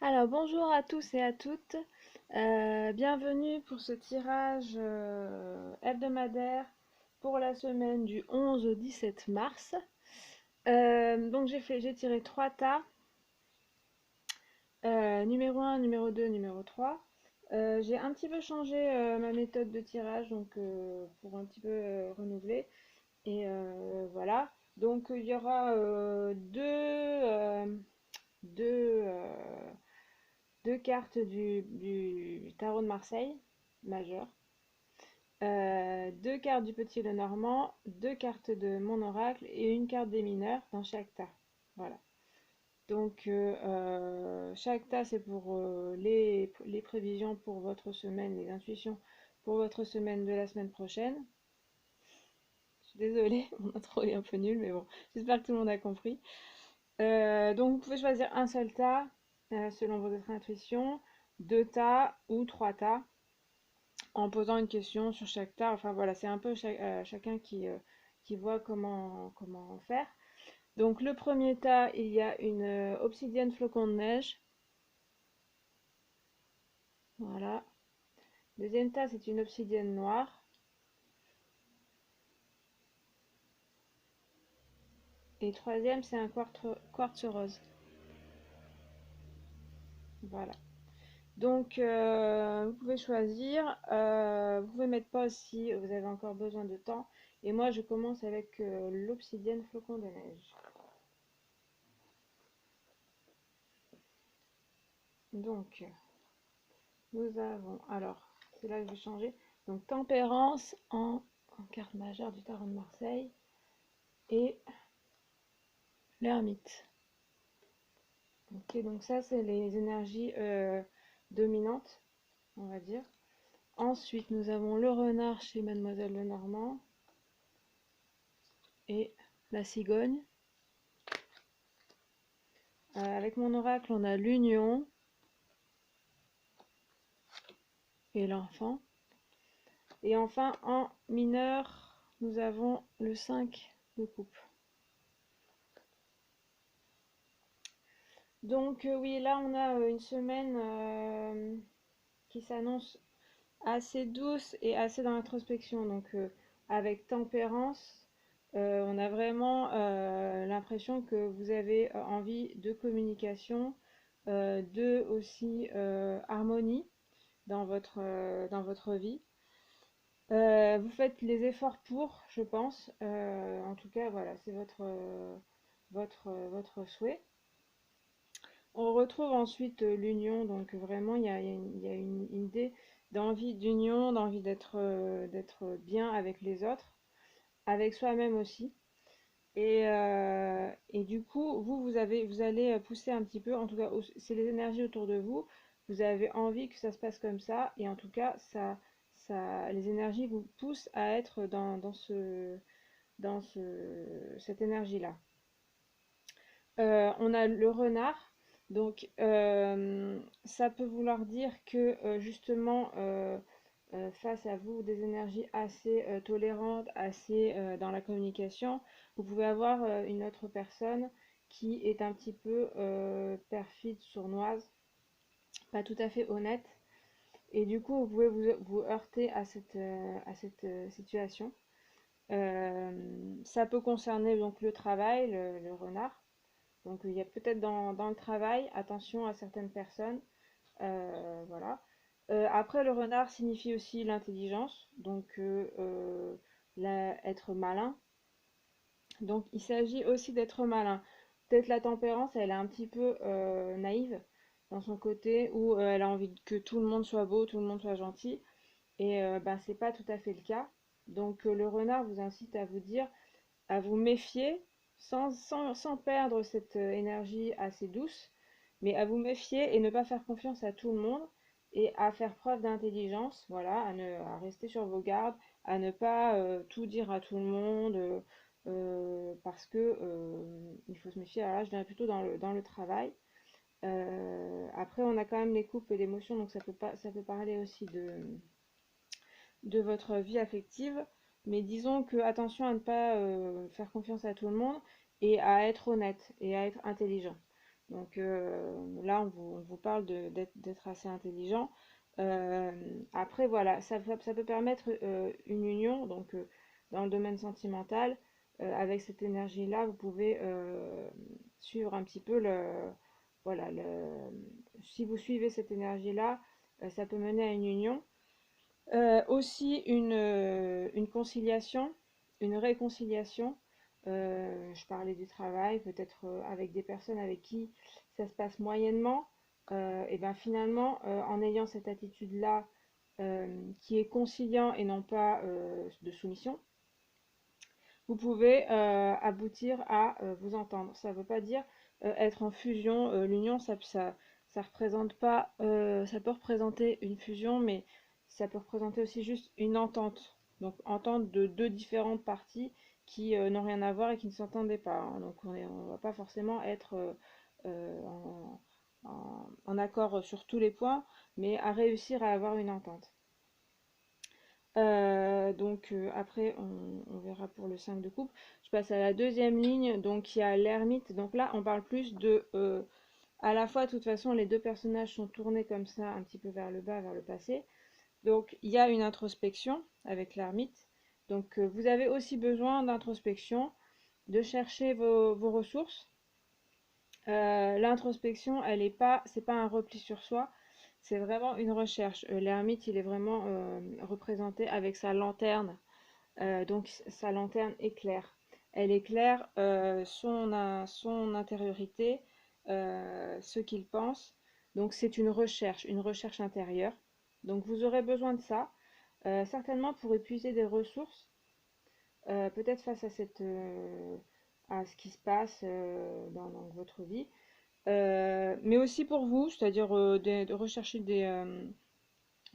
Alors bonjour à tous et à toutes. Bienvenue pour ce tirage hebdomadaire pour la semaine du 11 au 17 mars. Donc j'ai tiré 3 tas, numéro 1, numéro 2, numéro 3. J'ai un petit peu changé ma méthode de tirage donc pour un petit peu renouveler. Et voilà. Donc il y aura deux, deux cartes du tarot de Marseille, majeur, deux cartes du Petit Lenormand, deux cartes de mon oracle et une carte des mineurs dans chaque tas. Voilà. Donc chaque tas c'est pour les prévisions pour votre semaine, les intuitions pour votre semaine de la semaine prochaine. Je suis désolée, mon intro est un peu nul, mais bon, j'espère que tout le monde a compris. Donc vous pouvez choisir un seul tas selon votre intuition, deux tas ou trois tas en posant une question sur chaque tas. Enfin voilà, c'est un peu chacun qui voit comment faire. Donc le premier tas, il y a une obsidienne flocon de neige. Voilà. Deuxième tas, c'est une obsidienne noire. Et troisième, c'est un quartz rose. Voilà. Donc, vous pouvez choisir. Vous pouvez mettre pause si vous avez encore besoin de temps. Et moi, je commence avec l'obsidienne flocon de neige. Donc, nous avons, alors, c'est là que je vais changer. Donc, tempérance en carte majeure du tarot de Marseille et l'ermite. Ok, donc ça, c'est les énergies dominantes, on va dire. Ensuite, nous avons le renard chez Mademoiselle Lenormand et la cigogne. Avec mon oracle, on a l'union et l'enfant. Et enfin, en mineur, nous avons le 5 de coupe. Donc oui, là on a une semaine qui s'annonce assez douce et assez dans l'introspection. Donc avec tempérance, on a vraiment l'impression que vous avez envie de communication, de aussi harmonie dans votre vie. Vous faites les efforts pour, je pense. En tout cas, voilà, c'est votre souhait. On retrouve ensuite l'union, donc vraiment, il y a une idée d'envie d'union, d'envie d'être bien avec les autres, avec soi-même aussi. Et du coup, vous allez pousser un petit peu, en tout cas, c'est les énergies autour de vous. Vous avez envie que ça se passe comme ça, et en tout cas, les énergies vous poussent à être cette énergie-là. On a le renard, donc ça peut vouloir dire que justement, face à vous, des énergies assez tolérantes, assez dans la communication, vous pouvez avoir une autre personne qui est un petit peu perfide, sournoise, pas tout à fait honnête, et du coup, vous pouvez vous heurter à cette situation. Ça peut concerner donc le travail, le renard. Donc il y a peut-être dans le travail, attention à certaines personnes. Voilà. Après, le renard signifie aussi l'intelligence, donc être malin. Donc il s'agit aussi d'être malin. Peut-être la tempérance, elle est un petit peu naïve dans son côté où elle a envie que tout le monde soit beau, tout le monde soit gentil. Et ben, c'est pas tout à fait le cas. Donc le renard vous incite à vous dire, à vous méfier sans perdre cette énergie assez douce, mais à vous méfier et ne pas faire confiance à tout le monde et à faire preuve d'intelligence, voilà, à rester sur vos gardes, à ne pas tout dire à tout le monde, parce que il faut se méfier. Alors là, je dirais plutôt dans le travail. Après, on a quand même les couples d'émotions, donc ça peut parler aussi de votre vie affective. Mais disons que attention à ne pas faire confiance à tout le monde et à être honnête et à être intelligent. Donc là, on vous parle d'être assez intelligent. Euh, Après, voilà, ça peut permettre une union. Donc, dans le domaine sentimental, avec cette énergie-là, vous pouvez suivre un petit peu voilà, si vous suivez cette énergie-là, ça peut mener à une union. Aussi une conciliation, une réconciliation. Je parlais du travail, peut-être avec des personnes avec qui ça se passe moyennement. Et ben finalement, en ayant cette attitude-là qui est conciliant et non pas de soumission, vous pouvez aboutir à vous entendre. Ça ne veut pas dire être en fusion. L'union, ça représente pas, ça peut représenter une fusion, mais ça peut représenter aussi juste une entente. Donc entente de deux différentes parties qui n'ont rien à voir et qui ne s'entendaient pas, hein. Donc on va pas forcément être en accord sur tous les points, mais à réussir à avoir une entente. Après, on verra pour le 5 de coupe. Je passe à la deuxième ligne, donc il y a l'ermite. Donc là, on parle plus de... à la fois, de toute façon, les deux personnages sont tournés comme ça, un petit peu vers le bas, vers le passé. Donc il y a une introspection avec l'ermite. Donc vous avez aussi besoin d'introspection, de chercher vos ressources. L'introspection, c'est pas un repli sur soi, c'est vraiment une recherche. L'ermite, il est vraiment représenté avec sa lanterne. Donc sa lanterne éclaire. Elle éclaire son intériorité, ce qu'il pense. Donc c'est une recherche intérieure. Donc vous aurez besoin de ça, certainement pour épuiser des ressources, peut-être face à ce qui se passe dans votre vie. Mais aussi pour vous, c'est-à-dire de rechercher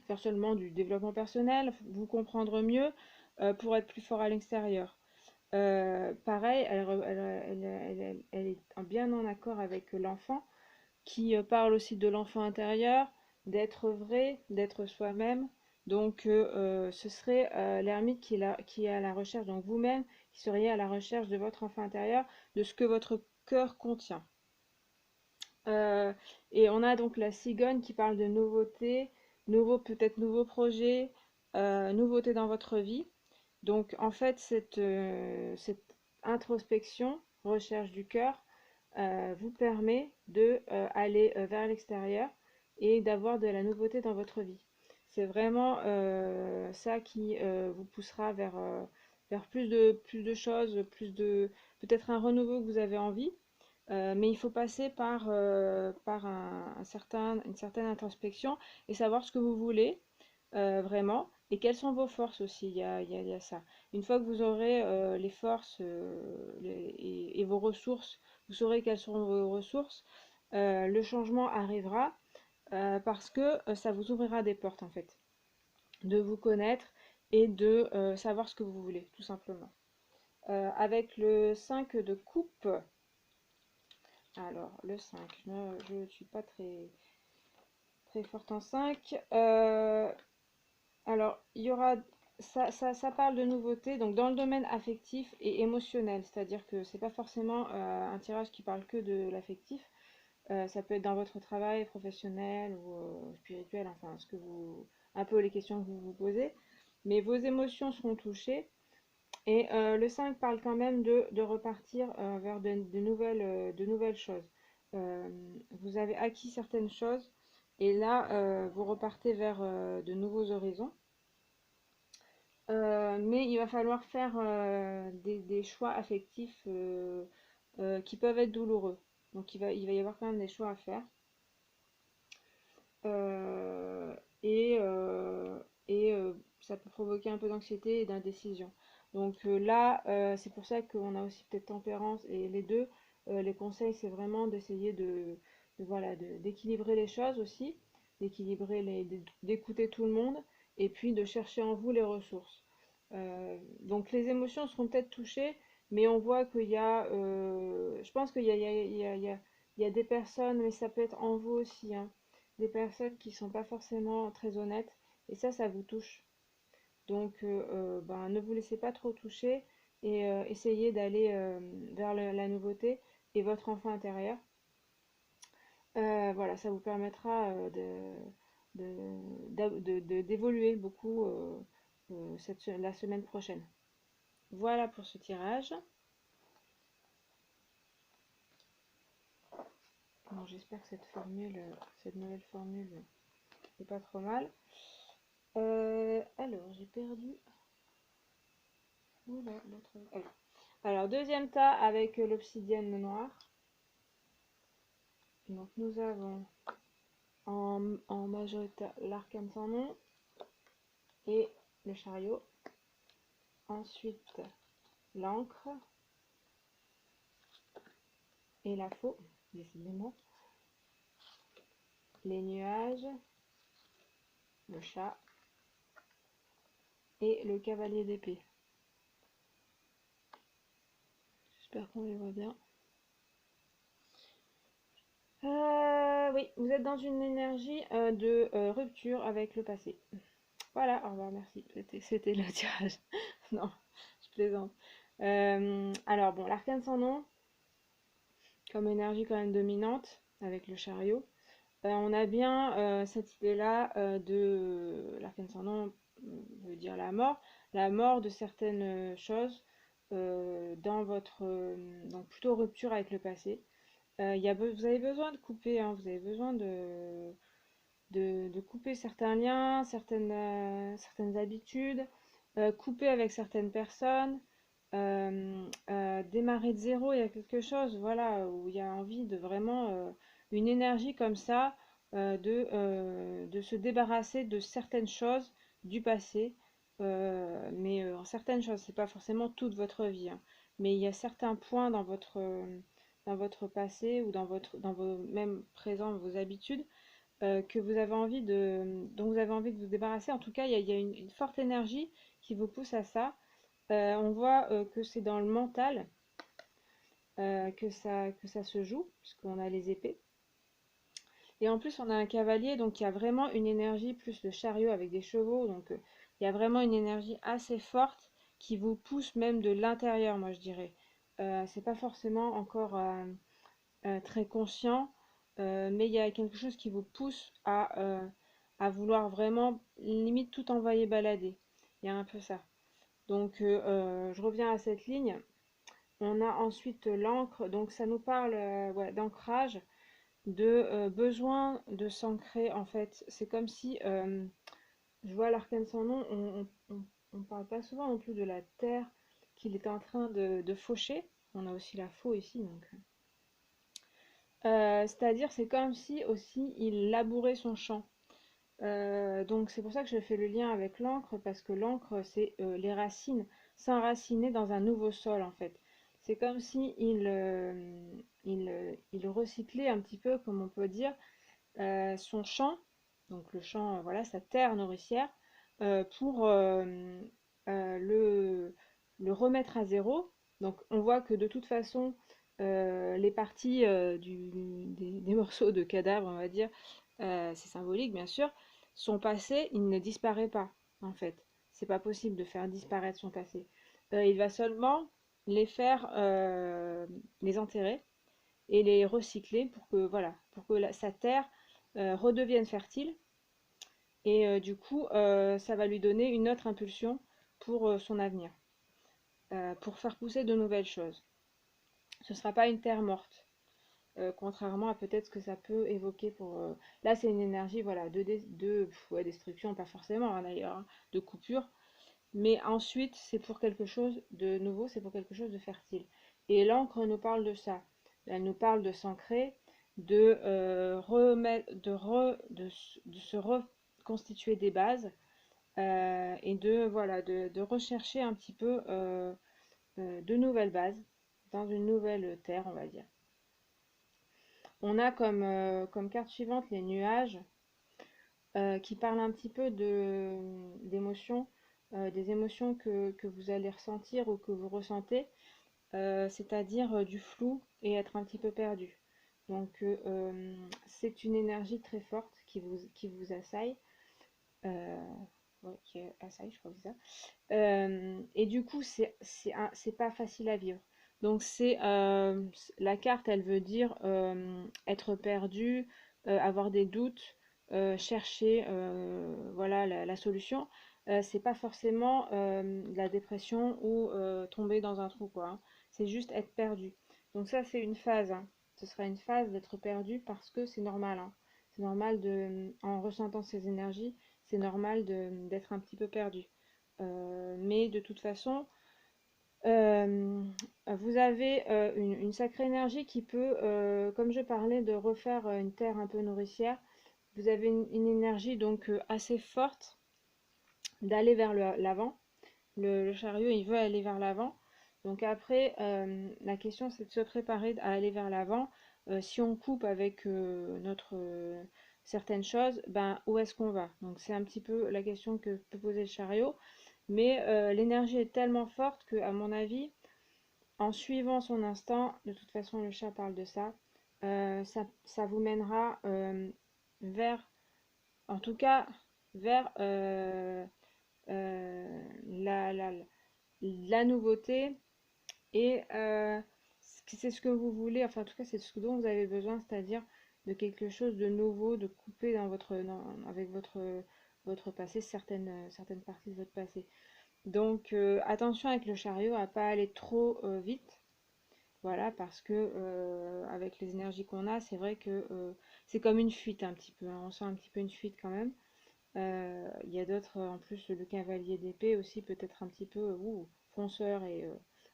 faire seulement du développement personnel, vous comprendre mieux pour être plus fort à l'extérieur. Pareil, elle est bien en accord avec l'enfant, qui parle aussi de l'enfant intérieur, d'être vrai, d'être soi-même. Donc, ce serait l'ermite qui est à la recherche, donc vous-même, qui seriez à la recherche de votre enfant intérieur, de ce que votre cœur contient. Euh, et on a donc la cigogne qui parle de nouveautés, peut-être nouveaux projets, nouveautés dans votre vie. Donc en fait, cette introspection, recherche du cœur, vous permet de aller vers l'extérieur et d'avoir de la nouveauté dans votre vie. C'est vraiment ça qui vous poussera vers plus de choses, peut-être un renouveau que vous avez envie. Mais il faut passer par une certaine introspection et savoir ce que vous voulez vraiment et quelles sont vos forces aussi. Il y a ça. Une fois que vous aurez les forces et vos ressources, vous saurez quelles sont vos ressources, le changement arrivera parce que ça vous ouvrira des portes en fait, de vous connaître et de savoir ce que vous voulez, tout simplement. Avec le 5 de coupe, alors, le 5, je ne suis pas très forte en 5. Alors, il y aura, ça parle de nouveautés, donc dans le domaine affectif et émotionnel, c'est-à-dire que c'est pas forcément un tirage qui parle que de l'affectif. Ça peut être dans votre travail professionnel ou spirituel, enfin, un peu les questions que vous vous posez. Mais vos émotions seront touchées. Et le 5 parle quand même de repartir vers de nouvelles choses. Euh, Vous avez acquis certaines choses et là, vous repartez vers de nouveaux horizons. Mais il va falloir faire des choix affectifs qui peuvent être douloureux. Donc il va y avoir quand même des choix à faire. Euh, et euh, Ça peut provoquer un peu d'anxiété et d'indécision. Donc là, c'est pour ça qu'on a aussi peut-être tempérance et les deux. Les conseils, c'est vraiment d'essayer voilà, d'équilibrer les choses aussi, d'écouter tout le monde et puis de chercher en vous les ressources. Donc les émotions seront peut-être touchées, mais on voit qu'il y a, je pense qu'il y a, il y a, il y a, il y a- il y a des personnes, mais ça peut être en vous aussi, hein, des personnes qui sont pas forcément très honnêtes, et ça vous touche. Donc, ben, ne vous laissez pas trop toucher et essayez d'aller vers la nouveauté et votre enfant intérieur. Voilà, ça vous permettra d'évoluer beaucoup la semaine prochaine. Voilà pour ce tirage. Bon, j'espère que cette nouvelle formule n'est pas trop mal. Alors, j'ai perdu. Oula, l'autre. Ah oui. Alors, deuxième tas avec l'obsidienne noire. Donc, nous avons en majorité l'arcane sans nom et le chariot. Ensuite, l'encre et la faux, décidément. Les nuages, le chat et le cavalier d'épée. J'espère qu'on les voit bien. Oui, vous êtes dans une énergie de rupture avec le passé. Voilà, au revoir, merci. C'était le tirage. Non, je plaisante. Alors bon, l'arcane sans nom, comme énergie quand même dominante, avec le chariot. On a bien cette idée-là de l'arcane sans nom veut dire la mort de certaines choses dans votre donc plutôt rupture avec le passé. Vous avez besoin de couper, hein, vous avez besoin de couper certains liens, certaines habitudes, couper avec certaines personnes, démarrer de zéro. Il y a quelque chose, voilà, où il y a envie de vraiment une énergie comme ça, de se débarrasser de certaines choses du passé. Mais en certaines choses, c'est pas forcément toute votre vie, hein, mais il y a certains points dans votre passé ou dans vos même présents, vos habitudes, que vous avez envie dont vous avez envie de vous débarrasser. En tout cas, il y a une forte énergie qui vous pousse à ça. On voit que c'est dans le mental que ça se joue, puisqu'on a les épées. Et en plus, on a un cavalier, donc il y a vraiment une énergie, plus le chariot avec des chevaux, donc il y a vraiment une énergie assez forte qui vous pousse même de l'intérieur, moi je dirais. C'est pas forcément encore très conscient, mais il y a quelque chose qui vous pousse à vouloir vraiment limite tout envoyer balader. Il y a un peu ça. Donc je reviens à cette ligne. On a ensuite l'encre, donc ça nous parle ouais, d'ancrage, de besoin de s'ancrer en fait. C'est comme si, je vois l'arcane sans nom, on parle pas souvent non plus de la terre qu'il est en train de faucher. On a aussi la faux ici, donc c'est-à-dire, c'est comme si aussi il labourait son champ. Donc c'est pour ça que je fais le lien avec l'encre, parce que l'encre, c'est les racines, s'enraciner dans un nouveau sol en fait. C'est comme si il recyclait un petit peu, comme on peut dire, son champ, donc le champ, voilà, sa terre nourricière, pour le remettre à zéro. Donc on voit que de toute façon, les parties des morceaux de cadavre, on va dire, c'est symbolique bien sûr, son passé, il ne disparaît pas en fait. C'est pas possible de faire disparaître son passé. Il va seulement les faire, les enterrer et les recycler pour que, voilà, pour que sa terre redevienne fertile. Et du coup, ça va lui donner une autre impulsion pour son avenir, pour faire pousser de nouvelles choses. Ce ne sera pas une terre morte, contrairement à peut-être ce que ça peut évoquer pour... Là, c'est une énergie, voilà, ouais, destruction, pas forcément hein, d'ailleurs, hein, de coupure. Mais ensuite, c'est pour quelque chose de nouveau, c'est pour quelque chose de fertile. Et l'encre nous parle de ça. Elle nous parle de s'ancrer, de remettre, de se reconstituer des bases et de voilà, de rechercher un petit peu de nouvelles bases dans une nouvelle terre, on va dire. On a comme carte suivante les nuages qui parlent un petit peu d'émotions, des émotions que vous allez ressentir ou que vous ressentez, c'est-à-dire du flou et être un petit peu perdu. Donc c'est une énergie très forte qui vous assaille. Euh, ouais, qui assaille, je crois que c'est ça. Et du coup, c'est pas facile à vivre. Donc la carte, elle veut dire être perdu, avoir des doutes, chercher voilà la solution. C'est pas forcément de la dépression ou tomber dans un trou quoi, hein. C'est juste être perdu. Donc ça c'est une phase, hein. Ce sera une phase d'être perdu parce que c'est normal, hein. C'est normal en ressentant ces énergies, c'est normal d'être un petit peu perdu. Mais de toute façon, euh, vous avez une sacrée énergie qui peut, comme je parlais de refaire une terre un peu nourricière, vous avez une énergie donc assez forte d'aller vers l'avant. Le chariot, il veut aller vers l'avant. Donc après, la question, c'est de se préparer à aller vers l'avant. Si on coupe avec certaines choses, ben, où est-ce qu'on va? Donc c'est un petit peu la question que peut poser le chariot. Mais l'énergie est tellement forte que, à mon avis, en suivant son instinct, de toute façon le chat parle de ça, ça vous mènera vers, en tout cas, vers la nouveauté et c'est ce que vous voulez, enfin en tout cas c'est ce dont vous avez besoin, c'est-à-dire de quelque chose de nouveau, de couper avec votre passé, certaines parties de votre passé. Donc attention avec le chariot à pas aller trop vite. Voilà, parce que avec les énergies qu'on a, c'est vrai que c'est comme une fuite un petit peu, hein. On sent un petit peu une fuite quand même. Il y a d'autres, en plus le cavalier d'épée aussi peut être un petit peu fonceur et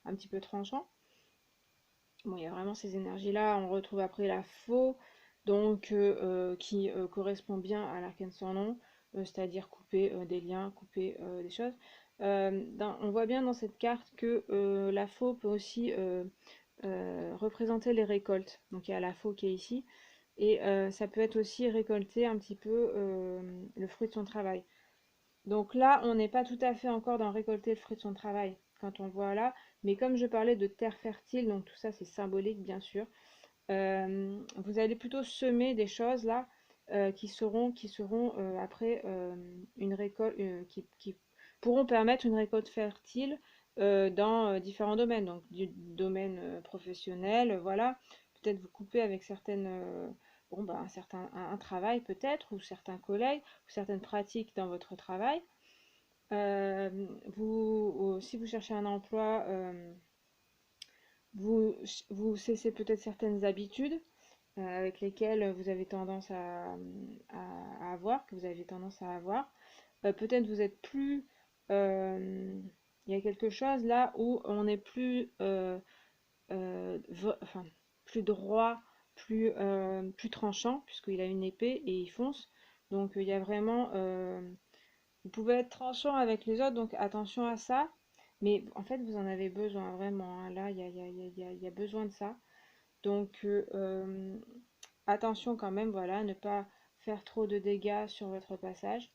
un petit peu tranchant. Bon, il y a vraiment ces énergies-là. On retrouve après la faux, donc qui correspond bien à l'arcane sans nom, c'est-à-dire couper des liens, couper des choses. On voit bien dans cette carte que la faux peut aussi représenter les récoltes. Donc il y a la faux qui est ici. Et ça peut être aussi récolter un petit peu le fruit de son travail. Donc là, on n'est pas tout à fait encore dans récolter le fruit de son travail quand on voit là. Mais comme je parlais de terre fertile, donc tout ça c'est symbolique bien sûr, vous allez plutôt semer des choses là qui seront après une récolte qui pourront permettre une récolte fertile dans différents domaines. Donc du domaine professionnel, voilà. Peut-être vous coupez avec bon, bah, un travail peut-être, ou certains collègues, ou certaines pratiques dans votre travail. Si vous cherchez un emploi, vous, vous cessez peut-être certaines habitudes avec lesquelles vous avez tendance à avoir, que vous avez tendance à avoir. Peut-être vous êtes plus... Il y a quelque chose là où on n'est plus, enfin, plus droit, plus tranchant, puisqu'il a une épée et il fonce. Donc il y a vraiment... vous pouvez être tranchant avec les autres, donc attention à ça. Mais en fait, vous en avez besoin vraiment, hein. Là, il y a besoin de ça. Donc, attention quand même, voilà, ne pas faire trop de dégâts sur votre passage.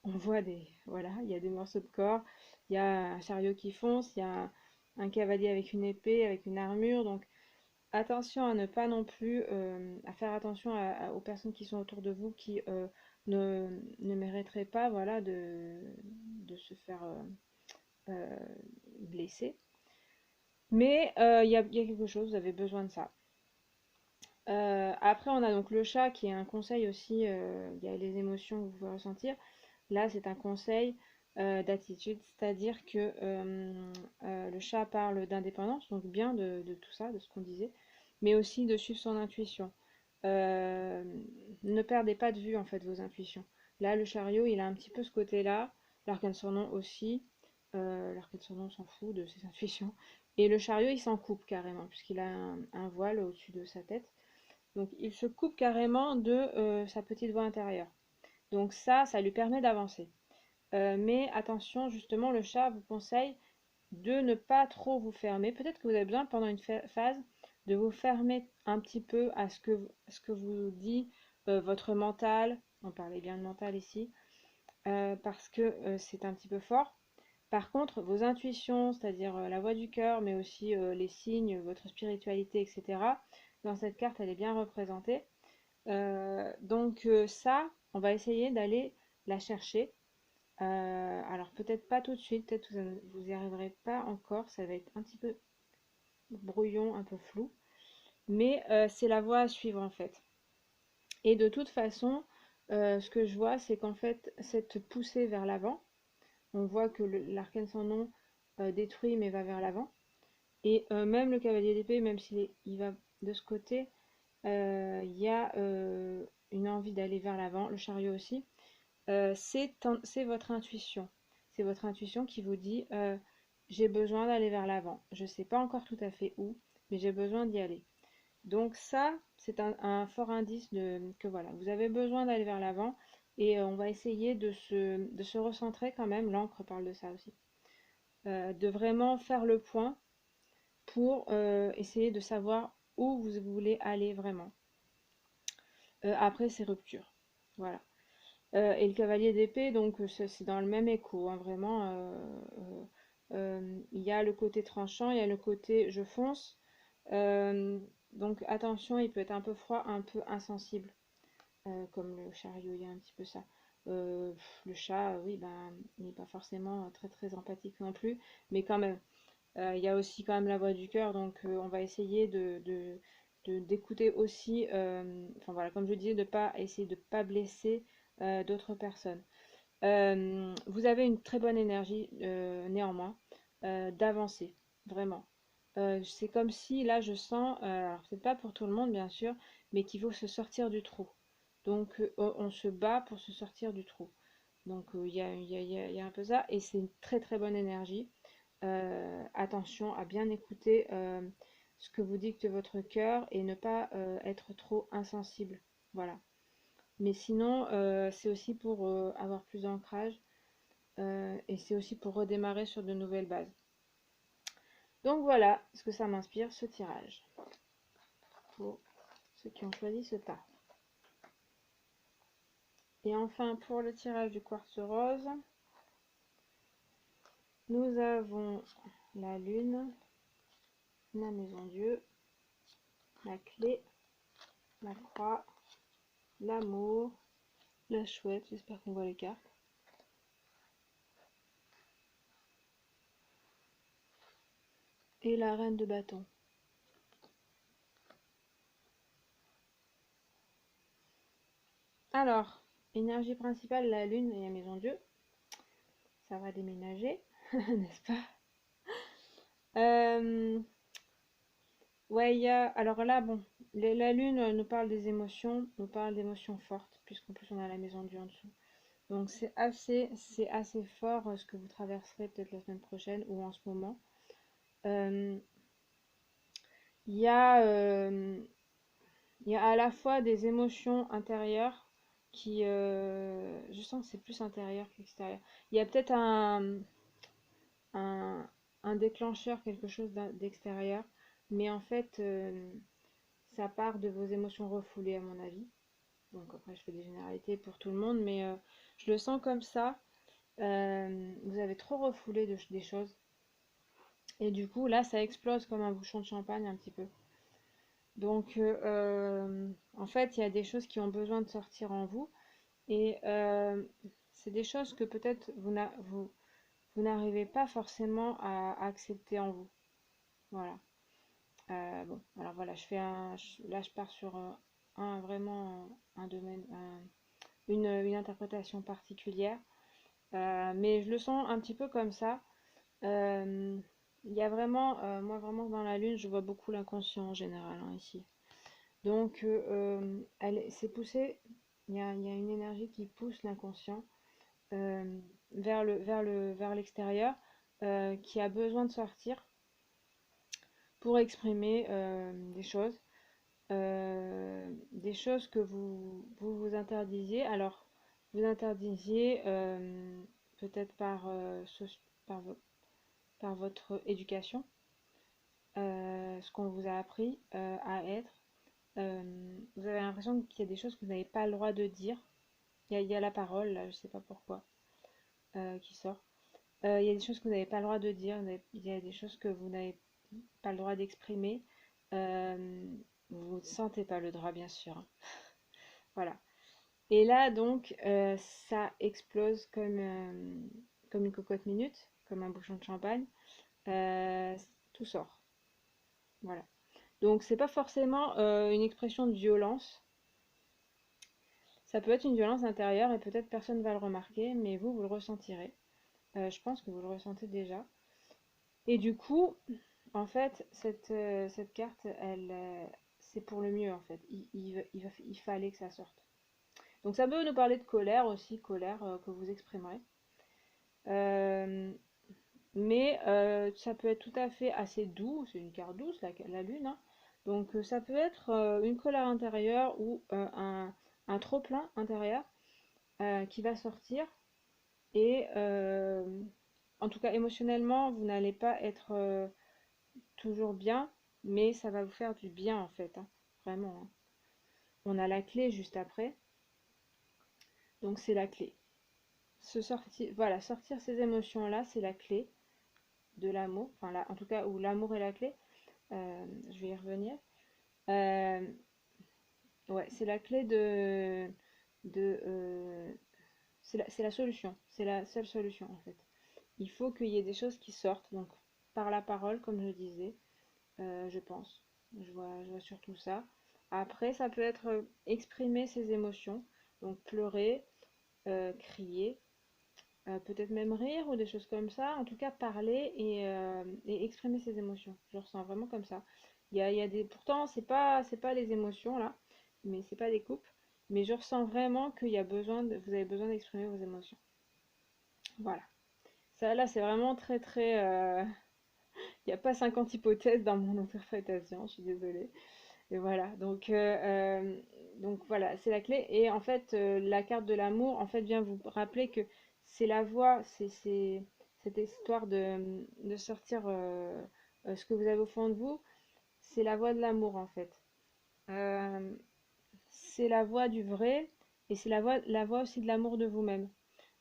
On voit voilà, il y a des morceaux de corps, il y a un chariot qui fonce, il y a un cavalier avec une épée, avec une armure. Donc, attention à ne pas non plus, à faire attention aux personnes qui sont autour de vous qui ne mériteraient pas, voilà, de se faire euh, blesser. Mais il y a quelque chose, vous avez besoin de ça. Après, on a donc le chat qui est un conseil aussi. Il y a les émotions que vous pouvez ressentir. Là, c'est un conseil d'attitude, c'est-à-dire que le chat parle d'indépendance, donc bien de tout ça, de ce qu'on disait, mais aussi de suivre son intuition. Euh, ne perdez pas de vue en fait vos intuitions. Là, le chariot, il a un petit peu ce côté-là. L'arcane sur nom aussi. L'arcane sur nom s'en fout de ses intuitions. Et le chariot, il s'en coupe carrément, puisqu'il a un voile au-dessus de sa tête. Donc il se coupe carrément de sa petite voix intérieure. Donc ça lui permet d'avancer. Mais attention, justement, le chat vous conseille de ne pas trop vous fermer. Peut-être que vous avez besoin pendant une phase de vous fermer un petit peu à ce que vous dit votre mental. On parlait bien de mental ici, parce que c'est un petit peu fort. Par contre, vos intuitions, c'est-à-dire la voix du cœur, mais aussi les signes, votre spiritualité, etc., dans cette carte, elle est bien représentée. Donc ça, on va essayer d'aller la chercher. Alors peut-être pas tout de suite, peut-être que vous n'y arriverez pas encore, ça va être un petit peu brouillon, un peu flou. Mais c'est la voie à suivre en fait. Et de toute façon, ce que je vois, c'est qu'en fait, cette poussée vers l'avant, on voit que l'arcane sans nom détruit mais va vers l'avant. Et même le cavalier d'épée, même il va de ce côté, il y a une envie d'aller vers l'avant, le chariot aussi. C'est votre intuition. C'est votre intuition qui vous dit j'ai besoin d'aller vers l'avant. Je ne sais pas encore tout à fait où, mais j'ai besoin d'y aller. Donc ça, c'est un fort indice que voilà, vous avez besoin d'aller vers l'avant et on va essayer de se recentrer quand même, l'encre parle de ça aussi, de vraiment faire le point pour essayer de savoir où vous voulez aller vraiment après ces ruptures. Voilà. Et le cavalier d'épée, donc c'est dans le même écho, hein, vraiment. Il y a le côté tranchant, il y a le côté je fonce. Euh, donc attention, il peut être un peu froid, un peu insensible, comme le chariot, il y a un petit peu ça. Le chat, oui, ben, il n'est pas forcément très très empathique non plus, mais quand même, il y a aussi quand même la voix du cœur, donc on va essayer d'écouter aussi, enfin voilà, comme je disais, de pas essayer de pas blesser d'autres personnes. Vous avez une très bonne énergie néanmoins d'avancer, vraiment. C'est comme si là je sens, alors c'est pas pour tout le monde bien sûr, mais qu'il faut se sortir du trou. Donc on se bat pour se sortir du trou. Donc il y a un peu ça, et c'est une très très bonne énergie. Attention à bien écouter ce que vous dicte votre cœur et ne pas être trop insensible. Voilà. Mais sinon, c'est aussi pour avoir plus d'ancrage et c'est aussi pour redémarrer sur de nouvelles bases. Donc voilà ce que ça m'inspire, ce tirage, pour ceux qui ont choisi ce tas. Et enfin, pour le tirage du quartz rose, nous avons la lune, la maison Dieu, la clé, la croix, l'amour, la chouette, j'espère qu'on voit les cartes, et la reine de bâton. Alors, énergie principale, la lune et la maison Dieu. Ça va déménager, n'est-ce pas? Euh, ouais, il y a. Alors là, bon, la lune nous parle des émotions, nous parle d'émotions fortes, puisqu'en plus on a la maison Dieu en dessous. Donc c'est assez fort ce que vous traverserez peut-être la semaine prochaine ou en ce moment. Euh, Il y a, il y a à la fois des émotions intérieures je sens que c'est plus intérieur qu'extérieur. Il y a peut-être un, un déclencheur, quelque chose d'extérieur, mais en fait, ça part de vos émotions refoulées, à mon avis. Donc après, je fais des généralités pour tout le monde, mais je le sens comme ça. Vous avez trop refoulé des choses. Et du coup, là, ça explose comme un bouchon de champagne un petit peu. Donc, en fait, il y a des choses qui ont besoin de sortir en vous. Et c'est des choses que peut-être vous n'arrivez pas forcément à accepter en vous. Voilà. Bon, alors voilà, là je pars sur vraiment un domaine, une interprétation particulière, mais je le sens un petit peu comme ça. Euh, il y a vraiment, moi vraiment dans la lune, je vois beaucoup l'inconscient en général hein, ici. Donc, c'est poussé, il y a une énergie qui pousse l'inconscient euh, vers l'extérieur, qui a besoin de sortir pour exprimer des choses que vous interdisiez. Alors, vous interdisiez peut-être par votre éducation, ce qu'on vous a appris à être. Vous avez l'impression qu'il y a des choses que vous n'avez pas le droit de dire. Il y a la parole, là, je ne sais pas pourquoi, qui sort. Il y a des choses que vous n'avez pas le droit de dire, il y a des choses que vous n'avez pas le droit d'exprimer. Euh, vous ne sentez pas le droit, bien sûr, hein. Voilà. Et là, donc, ça explose comme une cocotte minute, comme un bouchon de champagne. Euh, Tout sort. Voilà. Donc c'est pas forcément une expression de violence. Ça peut être une violence intérieure et peut-être personne ne va le remarquer, mais vous le ressentirez. Je pense que vous le ressentez déjà. Et du coup, en fait, cette carte, c'est pour le mieux en fait. Il fallait que ça sorte. Donc ça peut nous parler de colère aussi, colère que vous exprimerez. Euh, mais ça peut être tout à fait assez doux, c'est une carte douce, la lune, hein. Donc ça peut être une colère intérieure ou un trop-plein intérieur qui va sortir. Et en tout cas émotionnellement, vous n'allez pas être toujours bien, mais ça va vous faire du bien en fait, hein. Vraiment, hein. On a la clé juste après, donc c'est la clé. Voilà, sortir ces émotions-là, c'est la clé de l'amour, enfin là, en tout cas où l'amour est la clé. Je vais y revenir. Euh, ouais, c'est la clé de c'est la solution, c'est la seule solution en fait. Il faut qu'il y ait des choses qui sortent, donc par la parole, comme je disais, je pense. Je vois surtout ça. Après, ça peut être exprimer ses émotions, donc pleurer, crier, peut-être même rire ou des choses comme ça. En tout cas, parler et exprimer ses émotions. Je ressens vraiment comme ça. Il y a des, pourtant, c'est pas les émotions là, mais c'est pas des coupes. Mais je ressens vraiment qu'il y a besoin vous avez besoin d'exprimer vos émotions. Voilà. Ça là, c'est vraiment très très. Il n'y a pas 50 hypothèses dans mon interprétation. Je suis désolée. Et voilà. Donc voilà, c'est la clé. Et en fait, la carte de l'amour, en fait, vient vous rappeler que c'est la voie, c'est cette histoire de sortir ce que vous avez au fond de vous, c'est la voie de l'amour en fait. Euh, c'est la voie du vrai et c'est la voie aussi de l'amour de vous-même.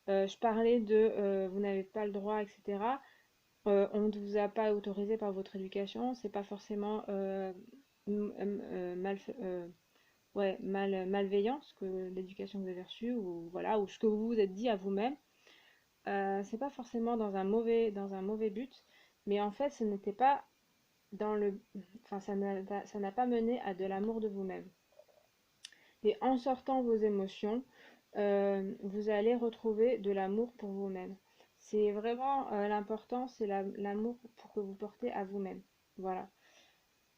Je parlais de vous n'avez pas le droit, etc. On ne vous a pas autorisé par votre éducation, c'est pas forcément malveillant ce que l'éducation que vous avez reçue ou voilà ou ce que vous vous êtes dit à vous-même. C'est pas forcément dans un mauvais but, mais en fait ce n'était pas dans le enfin ça n'a pas mené à de l'amour de vous-même. Et en sortant vos émotions, vous allez retrouver de l'amour pour vous-même. C'est vraiment l'important, c'est l'amour pour que vous portez à vous-même. Voilà.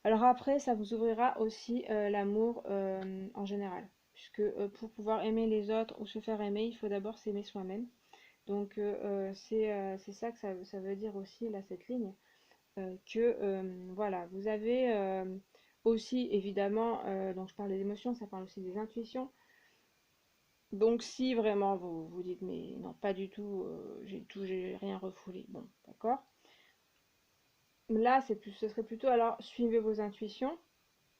Alors après, ça vous ouvrira aussi l'amour en général, puisque pour pouvoir aimer les autres ou se faire aimer, il faut d'abord s'aimer soi-même. Donc c'est ça que ça veut dire aussi là cette ligne, que voilà, vous avez aussi évidemment, donc je parle des émotions, ça parle aussi des intuitions. Donc si vraiment vous vous dites mais non pas du tout, j'ai rien refoulé, bon d'accord. Là ce serait plutôt alors suivez vos intuitions,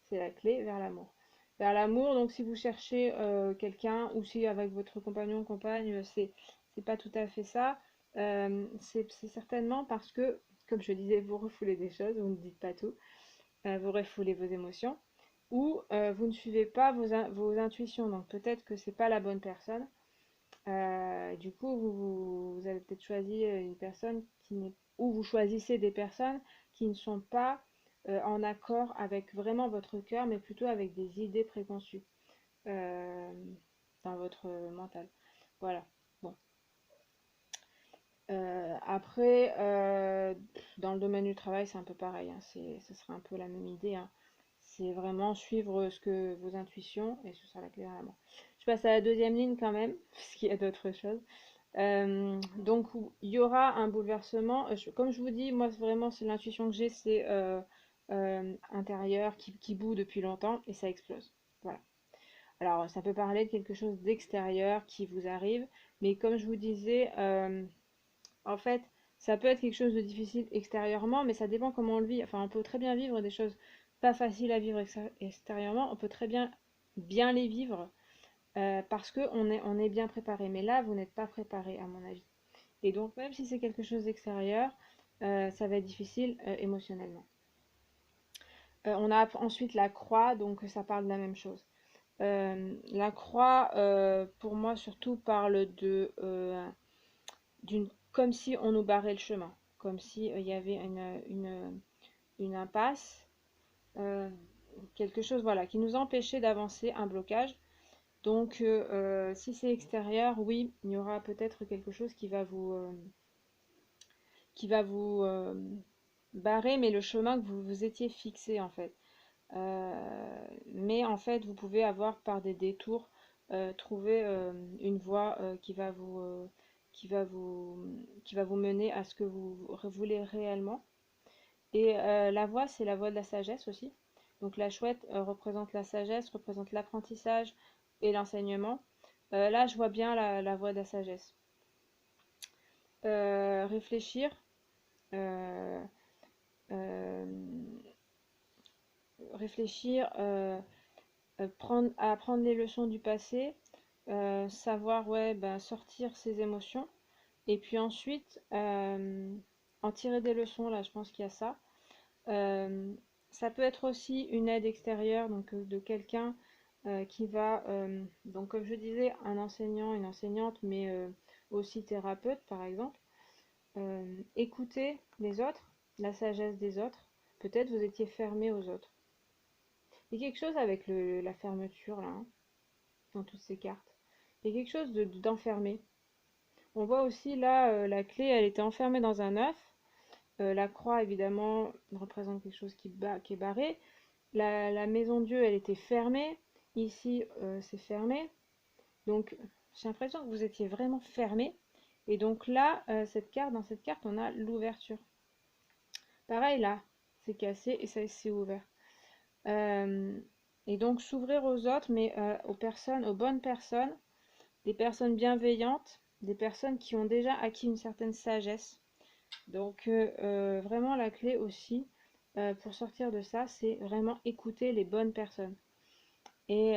c'est la clé vers l'amour. Vers l'amour, donc si vous cherchez quelqu'un ou si avec votre compagnon, compagne, c'est pas tout à fait ça. C'est certainement parce que, comme je disais, vous refoulez des choses, vous ne dites pas tout, vous refoulez vos émotions, ou vous ne suivez pas vos intuitions, donc peut-être que c'est pas la bonne personne. Du coup, vous avez peut-être choisi une personne qui n'est ou vous choisissez des personnes qui ne sont pas en accord avec vraiment votre cœur, mais plutôt avec des idées préconçues euh, dans votre mental. Voilà. Bon. Après, dans le domaine du travail, c'est un peu pareil, hein. Ce sera un peu la même idée, hein. C'est vraiment suivre ce que vos intuitions et ce sera la clé vraiment. Je passe à la deuxième ligne quand même, parce qu'il y a d'autres choses. Donc il y aura un bouleversement. Comme je vous dis, moi vraiment c'est l'intuition que j'ai, c'est intérieur qui bout depuis longtemps et ça explose. Voilà. Alors ça peut parler de quelque chose d'extérieur qui vous arrive, mais comme je vous disais, en fait ça peut être quelque chose de difficile extérieurement, mais ça dépend comment on le vit. Enfin on peut très bien vivre des choses pas faciles à vivre extérieurement, on peut très bien les vivre parce on est bien préparé. Mais là vous n'êtes pas préparé à mon avis. Et donc, même si c'est quelque chose d'extérieur, ça va être difficile émotionnellement. On a ensuite la croix, donc ça parle de la même chose. La croix, pour moi, surtout parle comme si on nous barrait le chemin, comme si il y avait une impasse euh, quelque chose voilà, qui nous empêchait d'avancer, un blocage. Donc, si c'est extérieur, oui, il y aura peut-être quelque chose qui va vous barrer, mais le chemin que vous vous étiez fixé en fait. Mais en fait, vous pouvez avoir par des détours trouver une voie qui va vous, qui va vous mener à ce que vous voulez réellement. Et la voie, c'est la voie de la sagesse aussi. Donc la chouette représente la sagesse, représente l'apprentissage et l'enseignement. Là, je vois bien la voie de la sagesse. Réfléchir, euh, euh, réfléchir, apprendre les leçons du passé, savoir ouais, ben, sortir ses émotions, et puis ensuite en tirer des leçons, là je pense qu'il y a ça. Euh, Ça peut être aussi une aide extérieure, donc de quelqu'un qui va, donc comme je disais, un enseignant, une enseignante, mais aussi thérapeute par exemple, écouter les autres, la sagesse des autres. Peut-être vous étiez fermé aux autres. Il y a quelque chose avec la fermeture là, hein, dans toutes ces cartes. Il y a quelque chose d'enfermé. On voit aussi là, la clé, elle était enfermée dans un œuf. La croix, évidemment, représente quelque chose qui est barré. La maison Dieu, elle était fermée. Ici, c'est fermé. Donc, j'ai l'impression que vous étiez vraiment fermé. Et donc là, dans cette carte, on a l'ouverture. Pareil, là, c'est cassé et ça c'est ouvert. Euh, et donc, s'ouvrir aux autres, mais aux personnes, aux bonnes personnes, des personnes bienveillantes, des personnes qui ont déjà acquis une certaine sagesse. Donc vraiment la clé aussi pour sortir de ça, c'est vraiment écouter les bonnes personnes. Et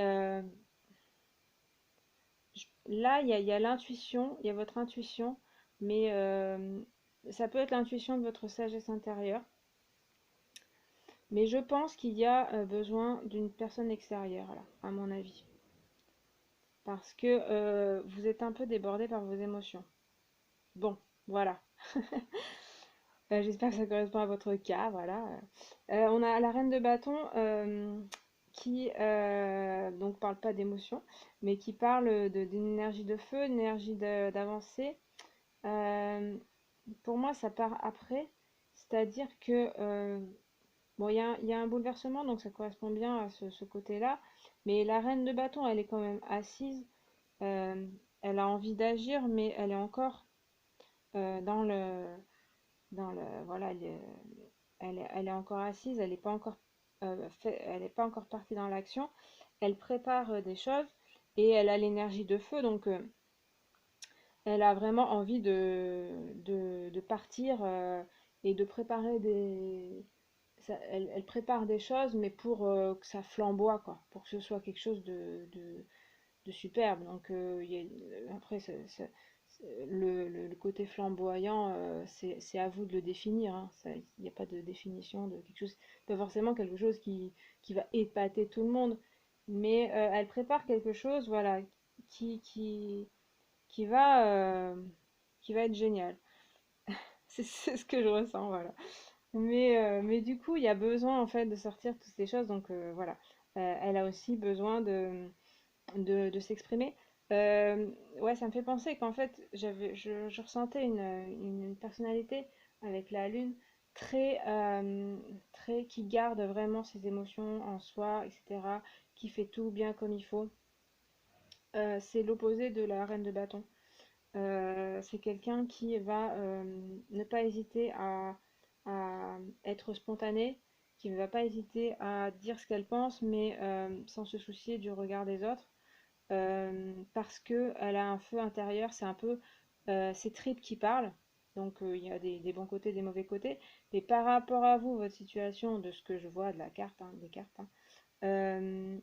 là, il y a l'intuition, il y a votre intuition, mais ça peut être l'intuition de votre sagesse intérieure. Mais je pense qu'il y a besoin d'une personne extérieure, là, à mon avis. Parce que vous êtes un peu débordé par vos émotions. Bon, voilà. J'espère que ça correspond à votre cas, voilà. On a la reine de bâton qui donc parle pas d'émotion, mais qui parle d'une énergie de feu, d'une énergie d'avancée. Euh, pour moi, ça part après, c'est-à-dire que bon, il y a un bouleversement, donc ça correspond bien à ce côté-là. Mais la reine de bâton, elle est quand même assise. euh, Elle a envie d'agir, mais elle est encore dans le voilà, elle est encore assise, elle n'est pas encore elle est pas encore partie dans l'action. Elle prépare des choses et elle a l'énergie de feu, donc elle a vraiment envie de partir et de préparer elle prépare des choses, mais pour que ça flamboie, quoi, pour que ce soit quelque chose de superbe. Donc après, le côté flamboyant, c'est à vous de le définir, hein. Il n'y a pas de définition de quelque chose, pas forcément quelque chose qui va épater tout le monde, mais elle prépare quelque chose, voilà, qui, qui, qui va, euh, qui va être génial. C'est ce que je ressens, voilà. Mais du coup, il y a besoin en fait de sortir toutes ces choses, donc voilà. Elle a aussi besoin de s'exprimer. Ouais, ça me fait penser qu'en fait, je ressentais une personnalité avec la lune très qui garde vraiment ses émotions en soi, etc., qui fait tout bien comme il faut. C'est l'opposé de la reine de bâton. C'est quelqu'un qui va ne pas hésiter à être spontanée, qui ne va pas hésiter à dire ce qu'elle pense, mais sans se soucier du regard des autres parce que elle a un feu intérieur, c'est un peu ses tripes qui parlent. Donc il y a des bons côtés, des mauvais côtés. Mais par rapport à vous, votre situation, de ce que je vois de la carte, hein, des cartes, hein,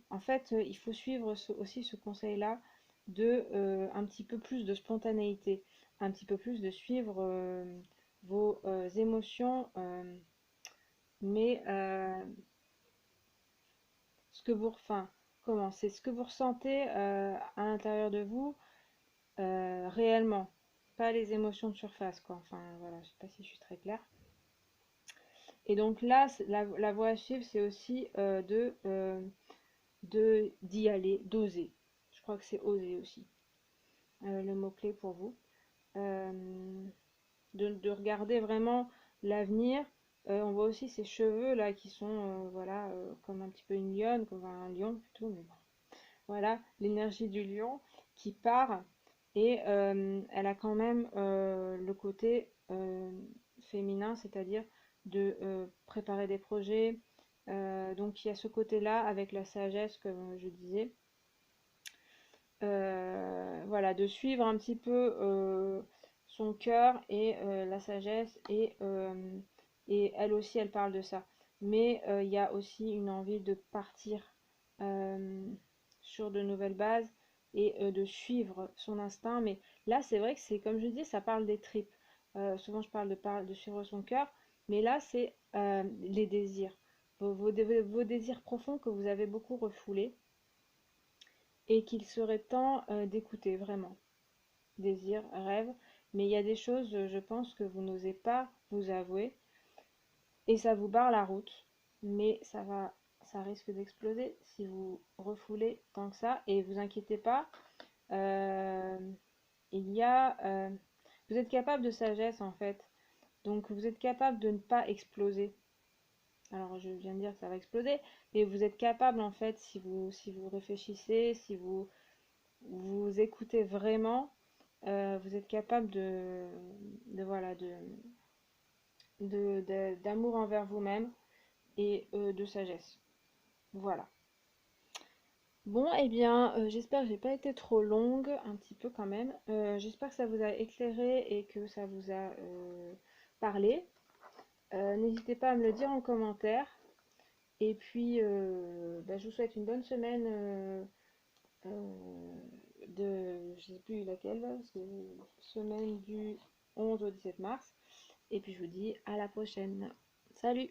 en fait, il faut suivre aussi ce conseil-là de un petit peu plus de spontanéité, un petit peu plus de suivre vos émotions, mais ce que vous, enfin, comment, c'est ce que vous ressentez à l'intérieur de vous réellement, pas les émotions de surface, quoi. Enfin, voilà, je sais pas si je suis très claire. Et donc là, la voie à suivre, c'est aussi d'y aller, d'oser. Je crois que c'est oser aussi, le mot-clé pour vous. Euh, de regarder vraiment l'avenir. On voit aussi ses cheveux là qui sont voilà comme un petit peu une lionne, comme un lion plutôt, mais bon. Voilà l'énergie du lion qui part et elle a quand même le côté féminin, c'est-à-dire de préparer des projets. Donc il y a ce côté-là avec la sagesse, comme je disais. Voilà, de suivre un petit peu son cœur et la sagesse et elle aussi elle parle de ça. Mais il y a aussi une envie de partir euh, sur de nouvelles bases et de suivre son instinct. Mais là c'est vrai que c'est comme je dis, ça parle des tripes. Souvent je parle de suivre son cœur, mais là c'est les désirs. Vos désirs profonds que vous avez beaucoup refoulés et qu'il serait temps d'écouter vraiment. Désir, rêve, mais il y a des choses, je pense, que vous n'osez pas vous avouer et ça vous barre la route, mais ça risque d'exploser si vous refoulez tant que ça et vous inquiétez pas. euh, il y a, vous êtes capable de sagesse en fait, donc vous êtes capable de ne pas exploser. Alors je viens de dire que ça va exploser, mais vous êtes capable en fait si vous réfléchissez, si vous écoutez vraiment, vous êtes capable voilà, d'amour envers vous-même et de sagesse. Voilà. Bon, eh bien, j'espère que j'ai pas été trop longue, un petit peu quand même. J'espère que ça vous a éclairé et que ça vous a parlé. N'hésitez pas à me le dire en commentaire. Et puis, bah, je vous souhaite une bonne semaine je sais plus laquelle, c'est semaine du 11 au 17 mars. Et puis je vous dis à la prochaine. Salut!